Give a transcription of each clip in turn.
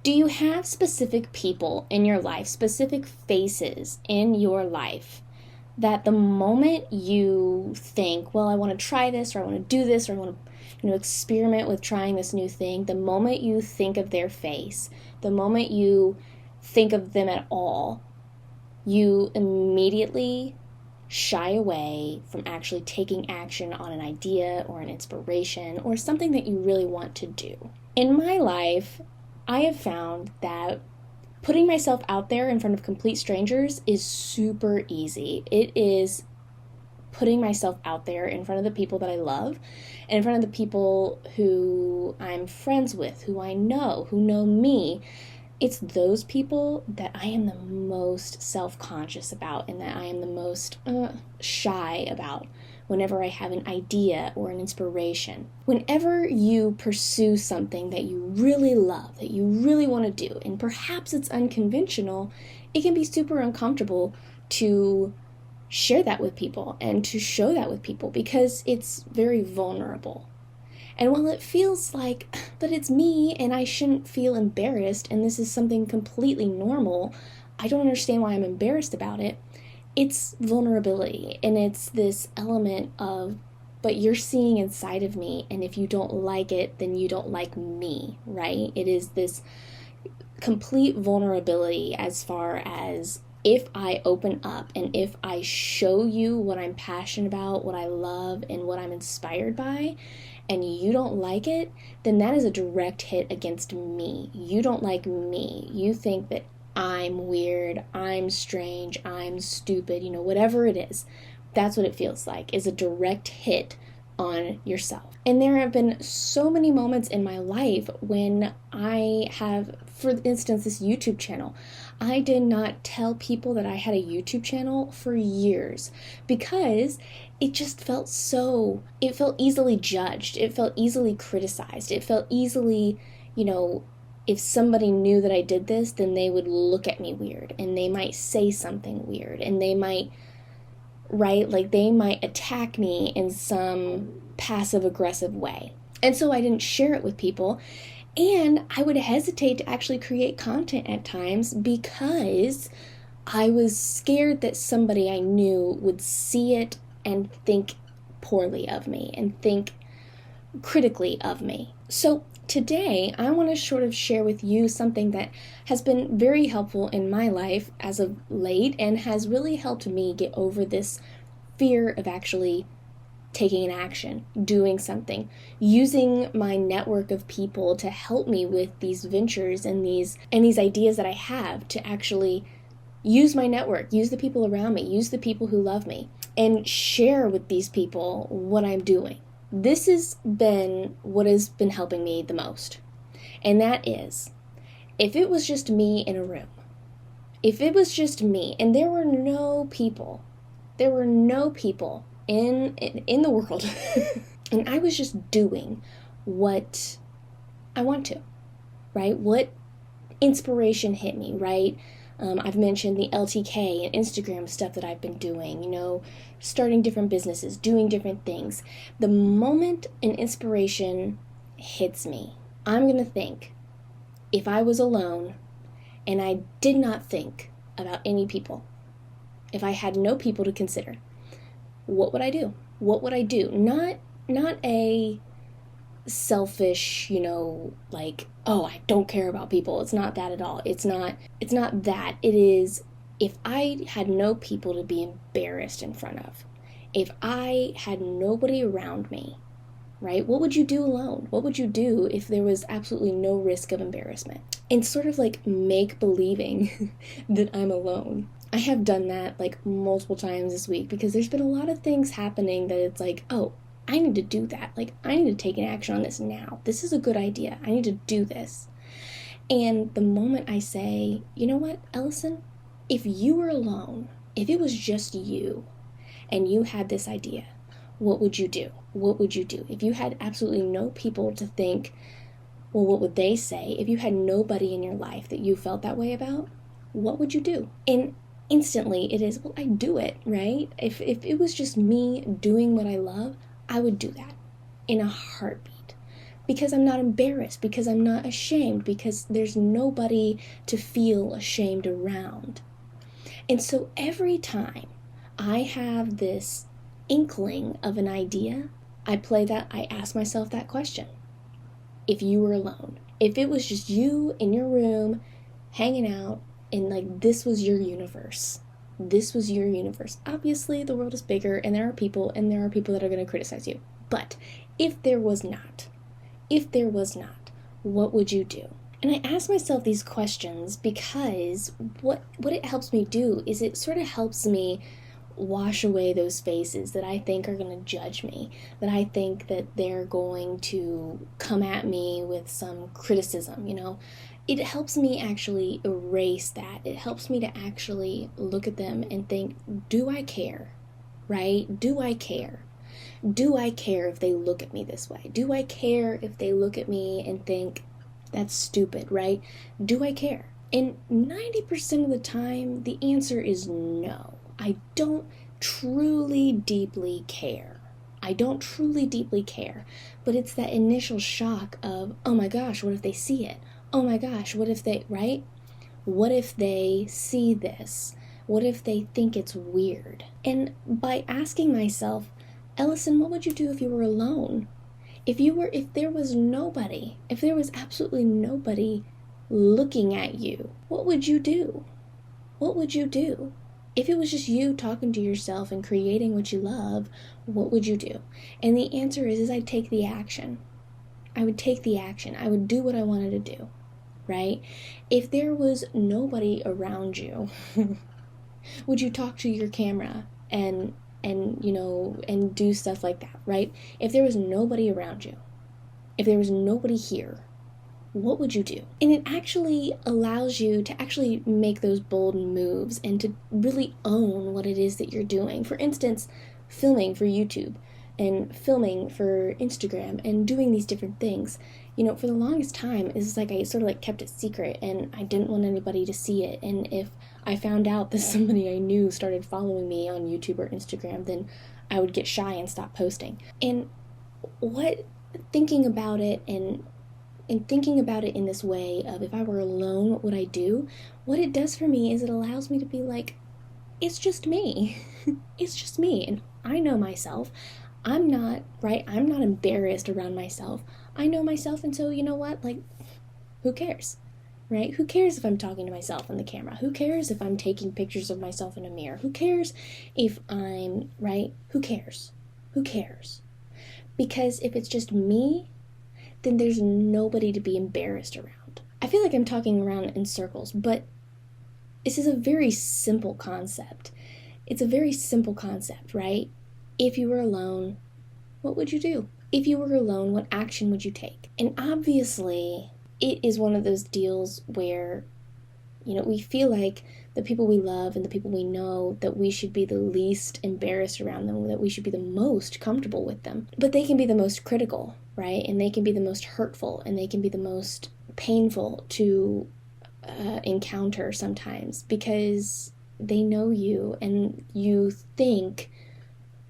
Do you have specific people in your life, specific faces in your life, that the moment you think, well, I want to try this, or I want to do this, or I want to, experiment with trying this new thing, the moment you think of their face, the moment you think of them at all, you immediately shy away from actually taking action on an idea or an inspiration or something that you really want to do? In my life, I have found that putting myself out there in front of complete strangers is super easy. It is putting myself out there in front of the people that I love and in front of the people who I'm friends with, who I know, who know me. It's those people that I am the most self-conscious about and that I am the most shy about whenever I have an idea or an inspiration. Whenever you pursue something that you really love, that you really want to do, and perhaps it's unconventional, it can be super uncomfortable to share that with people and to show that with people because it's very vulnerable. And while it feels like, but it's me and I shouldn't feel embarrassed and this is something completely normal, I don't understand why I'm embarrassed about it. It's vulnerability, and it's this element of, but you're seeing inside of me, and if you don't like it, then you don't like me, right? It is this complete vulnerability as far as if I open up and if I show you what I'm passionate about, what I love, and what I'm inspired by, and you don't like it, then that is a direct hit against me. You don't like me. You think that I'm weird, I'm strange, I'm stupid, whatever it is. That's what it feels like, is a direct hit on yourself. And there have been so many moments in my life when I have, for instance, this YouTube channel. I did not tell people that I had a YouTube channel for years because it just felt it felt easily judged. It felt easily criticized. It felt easily, if somebody knew that I did this, then they would look at me weird and they might say something weird and they might, right? Like they might attack me in some passive aggressive way. And so I didn't share it with people. And I would hesitate to actually create content at times because I was scared that somebody I knew would see it and think poorly of me and think critically of me. So today, I want to sort of share with you something that has been very helpful in my life as of late and has really helped me get over this fear of actually taking an action, doing something, using my network of people to help me with these ventures and these ideas that I have, to actually use my network, use the people around me, use the people who love me, and share with these people what I'm doing. This has been what has been helping me the most. And that is, if it was just me in a room, if it was just me, and there were no people in the world, and I was just doing what I want to, right? What inspiration hit me, right? I've mentioned the LTK and Instagram stuff that I've been doing, starting different businesses, doing different things. The moment an inspiration hits me, I'm going to think, if I was alone and I did not think about any people, if I had no people to consider, what would I do? What would I do? Not a selfish, like, oh, I don't care about people. It's not that at all. It's not that. It is, if I had no people to be embarrassed in front of, if I had nobody around me, right? What would you do alone? What would you do if there was absolutely no risk of embarrassment? And sort of like make believing that I'm alone. I have done that like multiple times this week because there's been a lot of things happening that it's like, oh, I need to do that. Like, I need to take an action on this now. This is a good idea. I need to do this. And the moment I say, you know what, Ellison, if you were alone, if it was just you and you had this idea, what would you do? What would you do? If you had absolutely no people to think, well, what would they say? If you had nobody in your life that you felt that way about, what would you do? And instantly it is, well, I'd do it, right? If it was just me doing what I love, I would do that in a heartbeat. because I'm not embarrassed, because I'm not ashamed, because there's nobody to feel ashamed around. And so every time I have this inkling of an idea, I ask myself that question. If you were alone, if it was just you in your room hanging out and like this was your universe, obviously the world is bigger and there are people that are going to criticize you. But if there was not, what would you do? And I ask myself these questions because what it helps me do is it sort of helps me wash away those faces that I think are going to judge me, that I think that they're going to come at me with some criticism, It helps me actually erase that. It helps me to actually look at them and think, do I care? Right? Do I care? Do I care if they look at me this way? Do I care if they look at me and think, that's stupid, right? Do I care? And 90% of the time, the answer is no. I don't truly deeply care. But it's that initial shock of, oh my gosh, what if they see it? Oh my gosh, what if they, right? What if they see this? What if they think it's weird? And by asking myself, Ellison, what would you do if you were alone? If there was absolutely nobody looking at you, what would you do? What would you do? If it was just you talking to yourself and creating what you love, what would you do? And the answer is I'd take the action. I would take the action. I would do what I wanted to do, right? If there was nobody around you, would you talk to your camera and do stuff like that, right? If there was nobody around you, if there was nobody here, what would you do? And it actually allows you to actually make those bold moves and to really own what it is that you're doing. For instance, filming for YouTube and filming for Instagram and doing these different things. For the longest time, it's like I sort of like kept it secret and I didn't want anybody to see it. And if I found out that somebody I knew started following me on YouTube or Instagram, then I would get shy and stop posting. And thinking about it and thinking about it in this way of if I were alone, what would I do? What it does for me is it allows me to be like, it's just me. It's just me. And I know myself. I'm not embarrassed around myself. I know myself, and so you know what? Like, who cares? Right? Who cares if I'm talking to myself on the camera? Who cares if I'm taking pictures of myself in a mirror? Who cares if I'm, right? Who cares? Who cares? Because if it's just me, then there's nobody to be embarrassed around. I feel like I'm talking around in circles, but this is a very simple concept. It's a very simple concept, right? If you were alone, what would you do? If you were alone, what action would you take? And obviously, it is one of those deals where, we feel like the people we love and the people we know, that we should be the least embarrassed around them, that we should be the most comfortable with them. But they can be the most critical, right? And they can be the most hurtful, and they can be the most painful to encounter sometimes, because they know you and you think,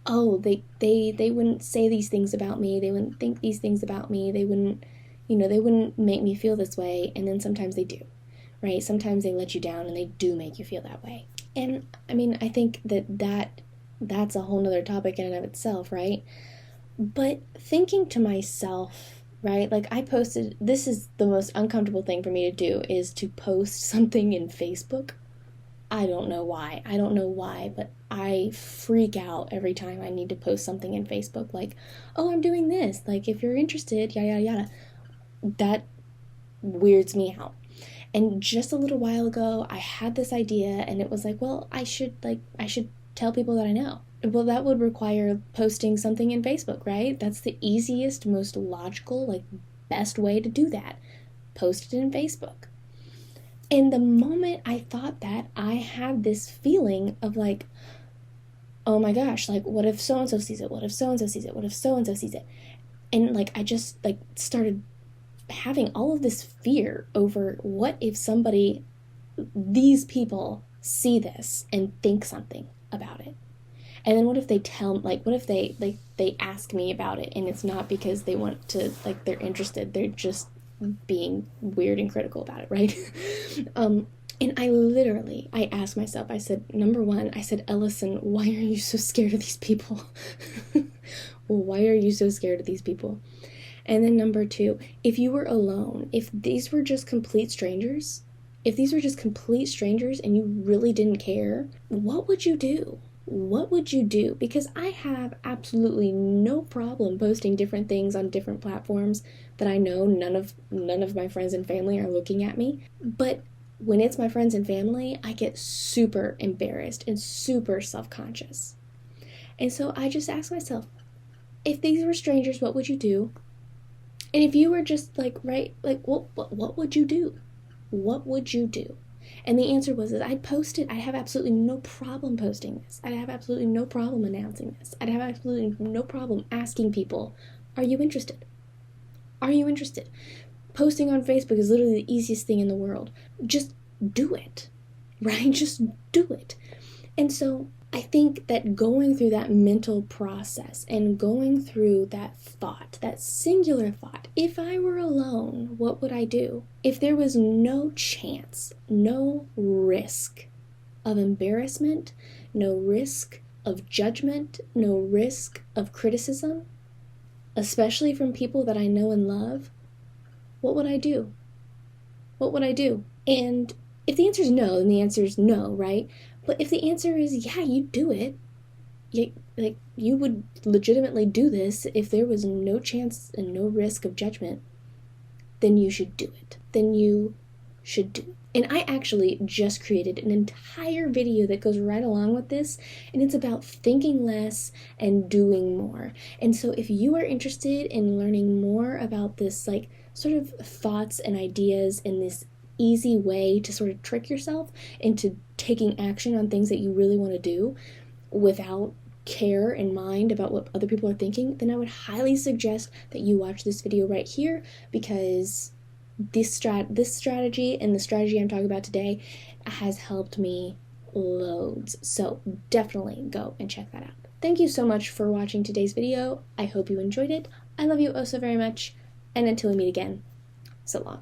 oh, they wouldn't say these things about me, they wouldn't think these things about me, they wouldn't make me feel this way. And then sometimes they do, right? Sometimes they let you down and they do make you feel that way. And I think that's a whole nother topic in and of itself, right? But thinking to myself, right, like this is the most uncomfortable thing for me to do, is to post something in Facebook. I don't know why, but I freak out every time I need to post something in Facebook, like, oh, I'm doing this, like, if you're interested, yada, yada, yada. That weirds me out. And just a little while ago, I had this idea, and it was like, well, I should tell people that I know. Well, that would require posting something in Facebook, right? That's the easiest, most logical, best way to do that. Post it in Facebook. And the moment I thought that, I had this feeling of like, oh my gosh, like, what if so-and-so sees it? What if so-and-so sees it? What if so-and-so sees it? And I just started having all of this fear over, what if these people see this and think something about it? And then what if they what if they ask me about it and it's not because they want to, like, they're interested, they're just being weird and critical about it, right? And I asked myself, I said, number one, I said, Ellison, why are you so scared of these people? Well, why are you so scared of these people? And then number two, if you were alone, if these were just complete strangers, and you really didn't care, what would you do? What would you do? Because I have absolutely no problem posting different things on different platforms that I know none of my friends and family are looking at me. But when it's my friends and family, I get super embarrassed and super self-conscious. And so I just ask myself, if these were strangers, what would you do? And if you were just what would you do? What would you do? And the answer was that I'd post it. I'd have absolutely no problem posting this. I'd have absolutely no problem announcing this. I'd have absolutely no problem asking people, are you interested? Are you interested? Posting on Facebook is literally the easiest thing in the world. Just do it, right? Just do it. And so I think that going through that mental process and going through that thought, that singular thought, if I were alone, what would I do? If there was no chance, no risk of embarrassment, no risk of judgment, no risk of criticism, especially from people that I know and love, what would I do? What would I do? And if the answer is no, then the answer is no, right? But if the answer is, yeah, you'd do it, you would legitimately do this if there was no chance and no risk of judgment, then you should do it. Then you should do it. And I actually just created an entire video that goes right along with this, and it's about thinking less and doing more. And so if you are interested in learning more about this, sort of thoughts and ideas and this easy way to sort of trick yourself into taking action on things that you really want to do without care in mind about what other people are thinking, then I would highly suggest that you watch this video right here, because this strategy and the strategy I'm talking about today has helped me loads. So definitely go and check that out. Thank you so much for watching today's video. I hope you enjoyed it. I love you oh so very much. And until we meet again, so long.